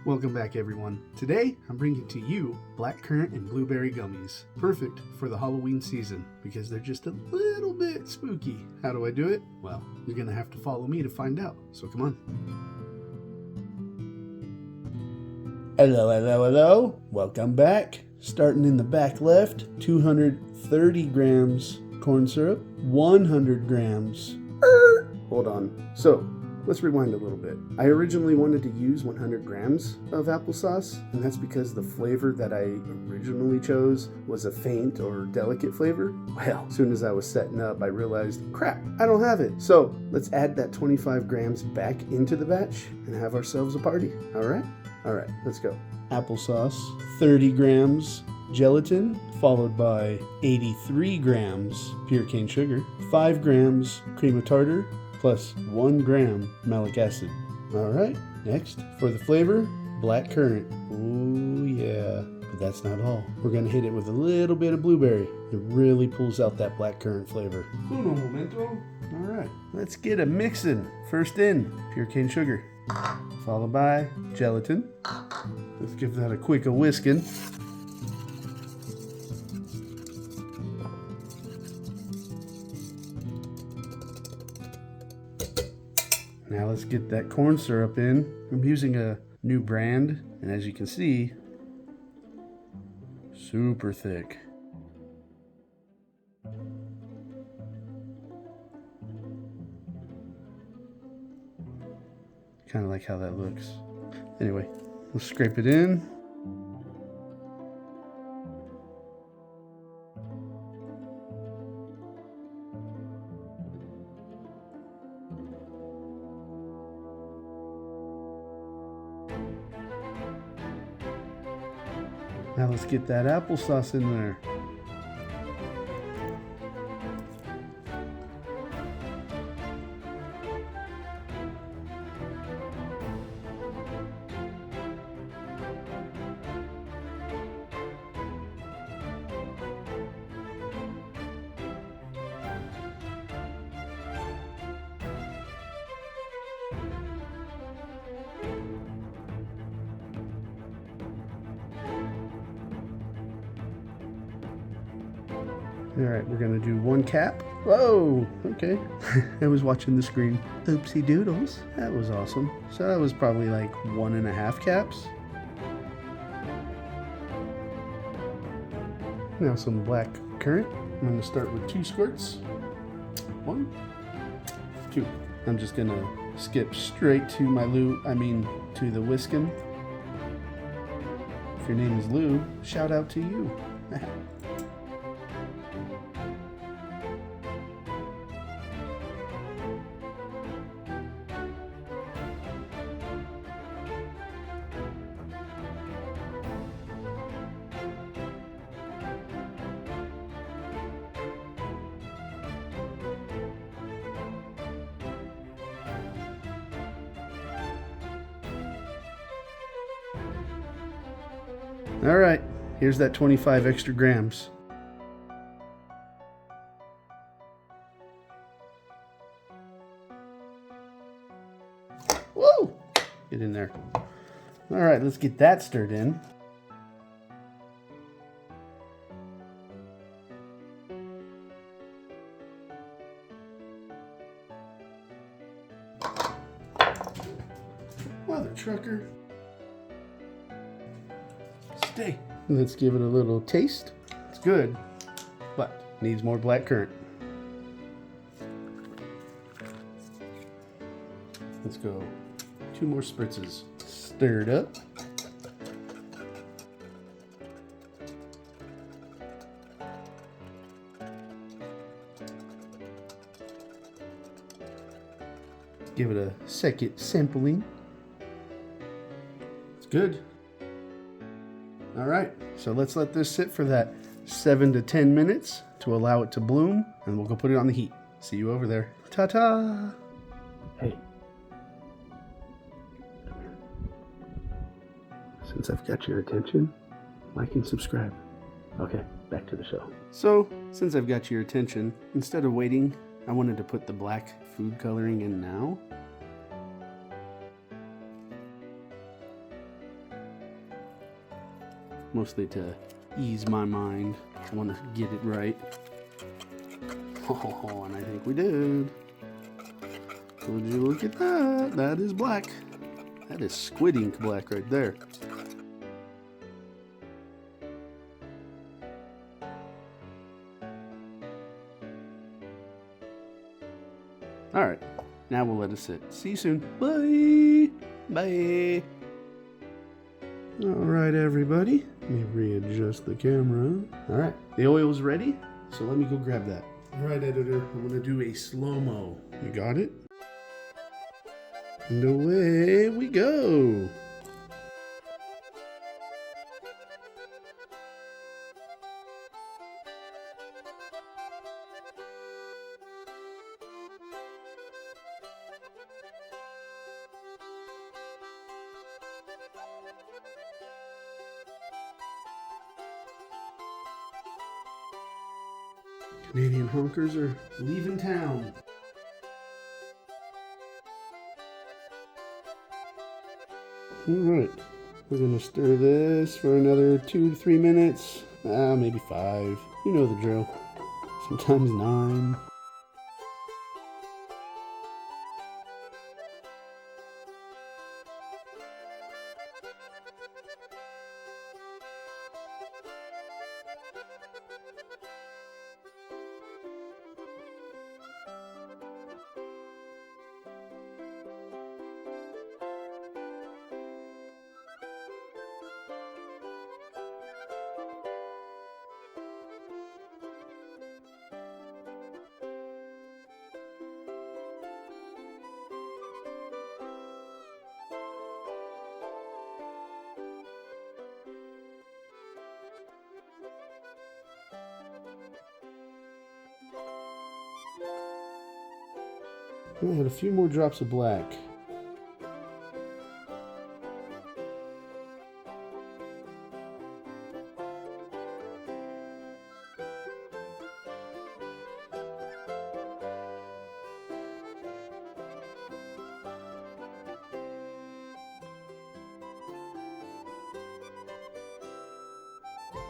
Welcome back, everyone. Today, I'm bringing to you black currant and blueberry gummies. Perfect for the Halloween season because they're just a little bit spooky. How do I do it? Well, you're going to have to follow me to find out. So come on. Hello. Welcome back. Starting in the back left, 230 grams corn syrup, 100 grams. Hold on. So, let's rewind a little bit. I originally wanted to use 100 grams of applesauce, and that's because the flavor that I originally chose was a faint or delicate flavor. Well, as soon as I was setting up, I realized, crap, I don't have it. So let's add that 25 grams back into the batch and have ourselves a party. All right, let's go. Applesauce, 30 grams gelatin, followed by 83 grams pure cane sugar, 5 grams cream of tartar, plus 1 gram malic acid. Alright, next, for the flavor, black currant. Ooh yeah, but that's not all. We're gonna hit it with a little bit of blueberry. It really pulls out that black currant flavor. Uno momento. Alright, let's get a mixin'. First in, pure cane sugar, followed by gelatin. Let's give that a quick whiskin'. Now let's get that corn syrup in. I'm using a new brand, and as you can see, super thick. Kind of like how that looks. Anyway, we'll scrape it in. Now let's get that applesauce in there. Alright, we're gonna do 1 cap. Whoa, okay. I was watching the screen. Oopsie doodles. That was awesome. So that was probably like 1.5 caps. Now some black currant. I'm gonna start with 2 squirts. 1, 2. I'm just gonna skip straight to my to the whiskin'. If your name is Lou, shout out to you. Alright, here's that 25 extra grams. Whoa! Get in there. Alright, let's get that stirred in. Mother trucker. Stay. Let's give it a little taste. It's good, but needs more black currant. Let's go 2 more spritzes. Stir it up. Give it a second sampling. It's good. All right, so let's let this sit for that 7 to 10 minutes to allow it to bloom, and we'll go put it on the heat. See you over there. Ta-ta! Hey. Come here. Since I've got your attention, like and subscribe. Okay, back to the show. So, since I've got your attention, instead of waiting, I wanted to put the black food coloring in now. mostly to ease my mind. I want to get it right. Oh, and I think we did. Would you look at that? That is black. That is squid ink black right there. Alright, now we'll let it sit. See you soon. Bye! Bye! Alright, everybody. Let me readjust the camera. Alright, the oil's ready, so let me go grab that. Alright, editor, I'm gonna do a slow-mo. You got it? And away we go! Canadian honkers are leaving town. Alright, we're gonna stir this for another 2 to 3 minutes. Maybe 5. You know the drill. Sometimes 9. We'll add a few more drops of black.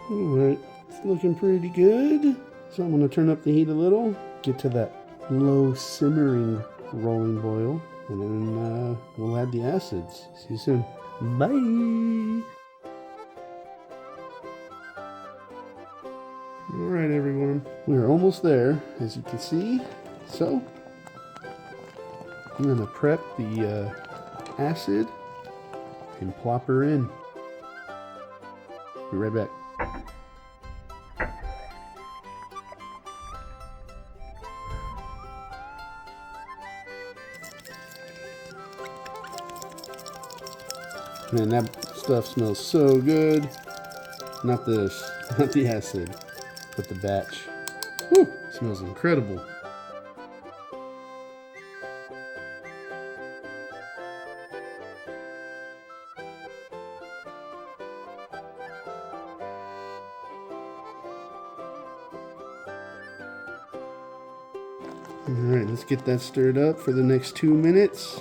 Alright, it's looking pretty good. So I'm going to turn up the heat a little, get to that low simmering rolling boil, and then we'll add the acids. See you soon. Bye! Alright everyone, we're almost there, as you can see. So, I'm going to prep the acid and plop her in. Be right back. Man, that stuff smells so good. Not this, not the acid, but the batch. Whew, smells incredible. Alright, let's get that stirred up for the next 2 minutes.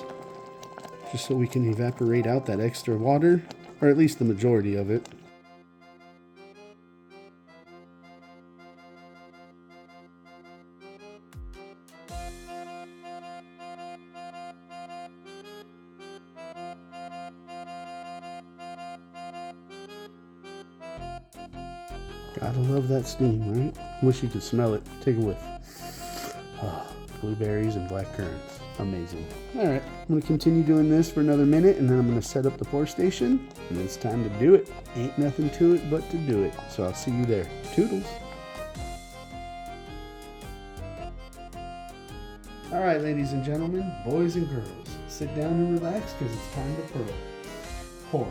Just so we can evaporate out that extra water, or at least the majority of it. Gotta love that steam, right? Wish you could smell it. Take a whiff. Oh, blueberries and black currants. Amazing. Alright, I'm going to continue doing this for another minute, and then I'm going to set up the pour station, and it's time to do it. Ain't nothing to it but to do it. So I'll see you there. Toodles. Alright, ladies and gentlemen, boys and girls, sit down and relax because it's time to pour.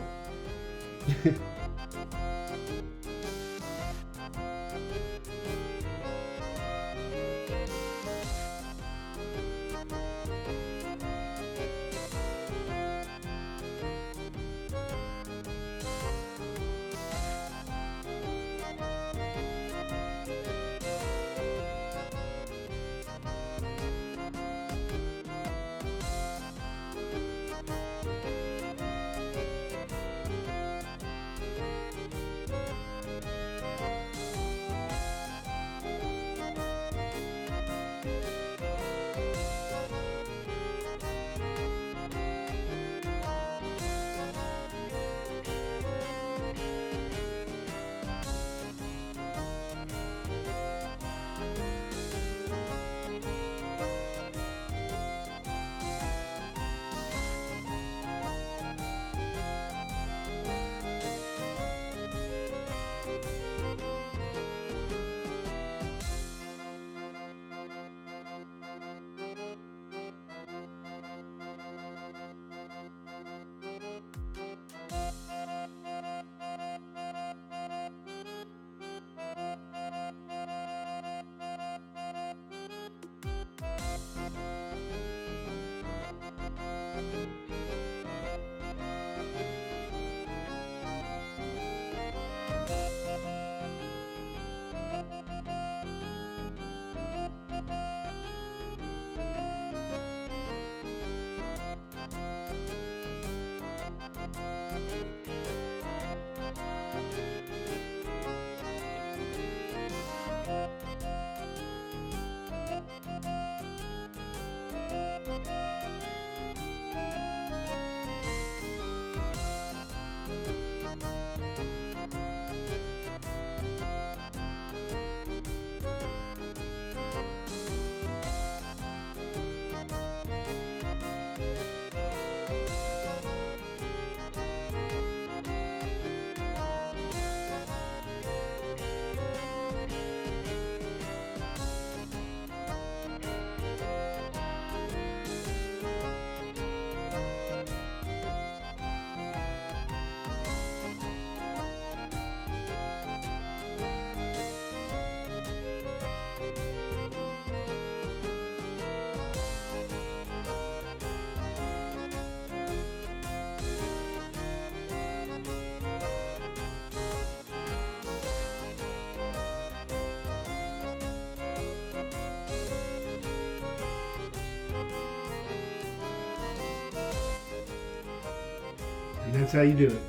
And that's how you do it.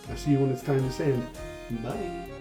I'll see you when it's time to sand. Bye.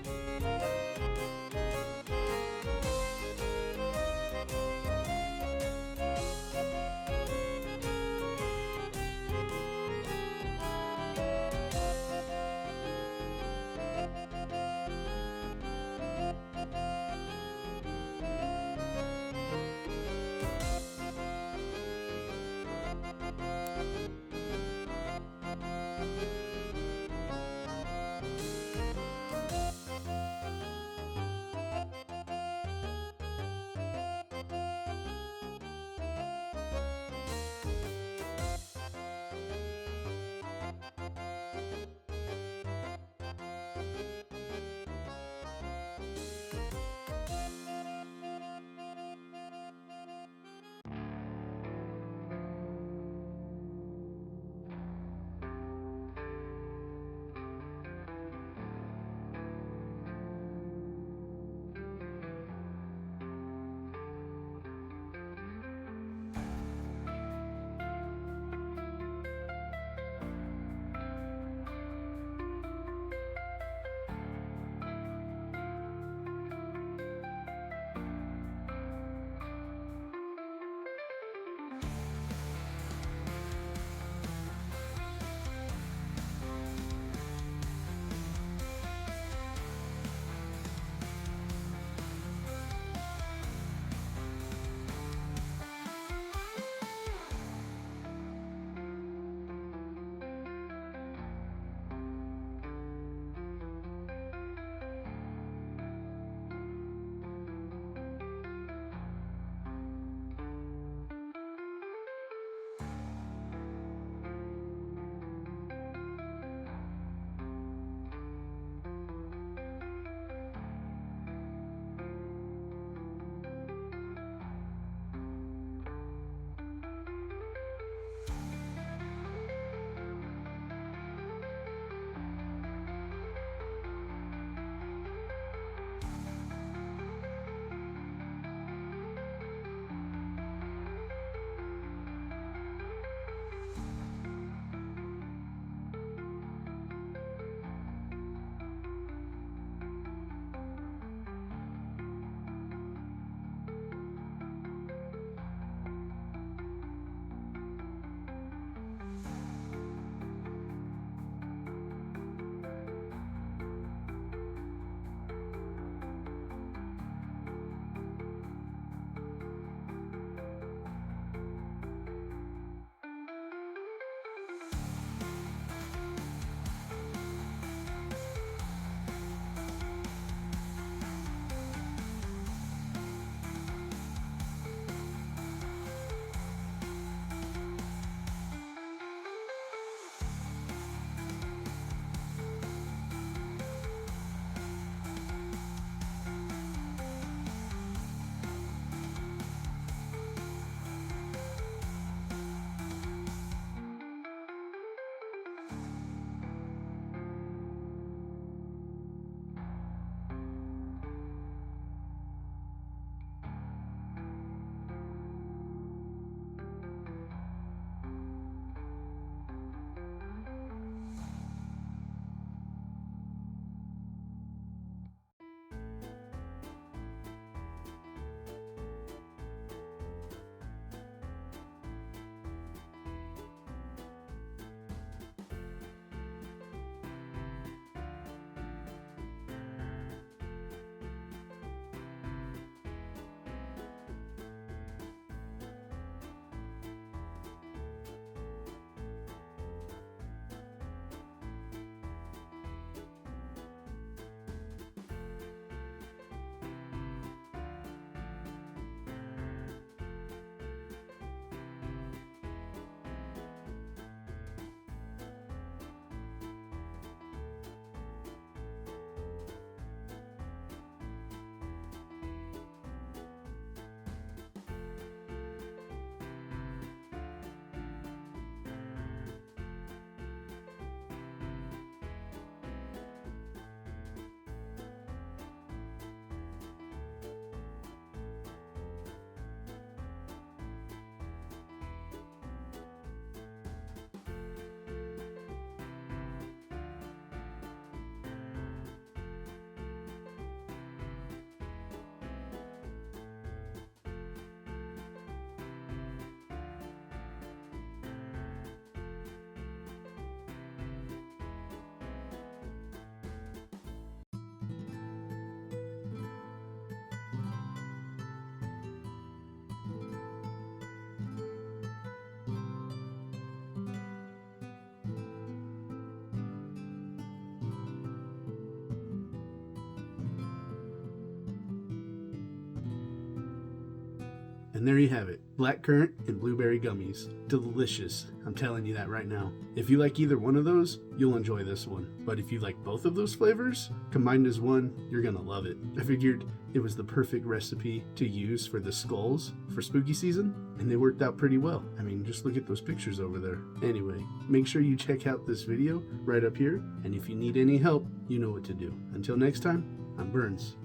And there you have it, black currant and blueberry gummies. Delicious, I'm telling you that right now. If you like either one of those, you'll enjoy this one. But if you like both of those flavors, combined as one, you're gonna love it. I figured it was the perfect recipe to use for the skulls for spooky season, and they worked out pretty well. I mean, just look at those pictures over there. Anyway, make sure you check out this video right up here, and if you need any help, you know what to do. Until next time, I'm Burns.